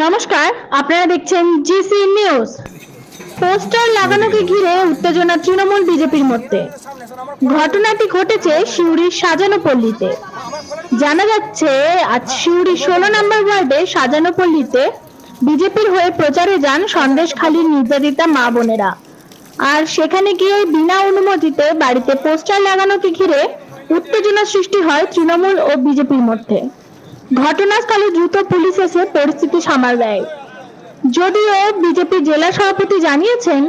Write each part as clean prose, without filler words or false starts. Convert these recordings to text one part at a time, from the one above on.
নমস্কার, আপনারা দেখছেন জিসি নিউজ। পোস্টার লাগানোকে ঘিরে উত্তেজনা তৃণমূল বিজেপির মধ্যে। ঘটনাটি ঘটেছে সিউড়ির সাজানোপল্লীতে। জানা যাচ্ছে, আজ সিউড়ি 16 নম্বর ওয়ার্ডে সাজানোপল্লীতে বিজেপির হয়ে প্রচারে যান সন্দেশখালীর নির্যাতিতা মা বোনেরা। আর সেখানে গিয়ে বিনা অনুমতিতে বাড়িতে পোস্টার লাগানোকে ঘিরে উত্তেজনা সৃষ্টি হয় তৃণমূল ও বিজেপির মধ্যে। ঘটনাস্থলে দ্রুত পুলিশ এসে পরিস্থিতি সামাল দেয়। যদিও বিজেপি জেলা সভাপতি জানিয়েছেন,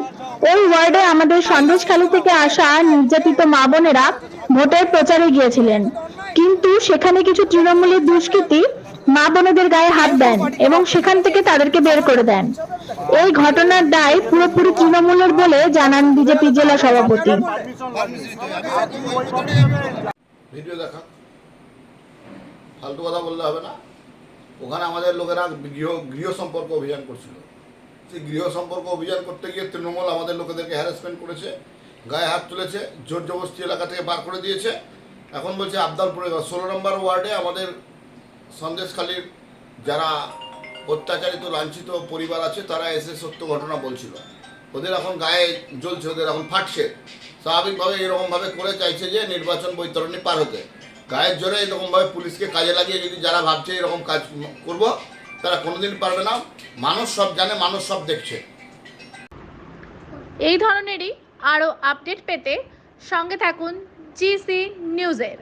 ওই ওয়ার্ডে আমাদের সন্দেশখালী থেকে আসা নির্যাতিত মা বোনেরা ভোটের প্রচারে গিয়েছিলেন, কিন্তু সেখানে কিছু তৃণমূলের দুষ্কৃতী মা বোনেদের গায়ে হাত দেন এবং সেখান থেকে তাদেরকে বের করে দেন। এই ঘটনার দায় পুরোপুরি তৃণমূলের বলে জানান বিজেপি জেলা সভাপতি। ভিডিও দেখা ফালতু কথা বললে হবে না। ওখানে আমাদের লোকেরা গৃহ সম্পর্ক অভিযান করছিল। সেই গৃহ সম্পর্ক অভিযান করতে গিয়ে তৃণমূল আমাদের লোকেদেরকে হ্যারাসমেন্ট করেছে, গায়ে হাত তুলেছে, জোর জবরদস্তি এলাকা থেকে বার করে দিয়েছে। এখন বলছে আবদালপুরে 16 নম্বর ওয়ার্ডে আমাদের সন্দেশখালীর যারা অত্যাচারিত লাঞ্ছিত পরিবার আছে তারা এসে সত্য ঘটনা বলছিল। ওদের এখন গায়ে জ্বলছে, ওদের এখন ফাটছে। স্বাভাবিকভাবে এরকমভাবে করে চাইছে যে নির্বাচন বৈতরণী পার হতে। গায়ের জোরে এরকমভাবে পুলিশকে কাজে লাগিয়ে যদি যারা ভাবছে এরকম কাজ করব, তারা কোনোদিন পারবে না। মানুষ সব জানে, মানুষ সব দেখছে। এই ধরনেরই আরো আপডেট পেতে সঙ্গে থাকুন জিসি নিউজের।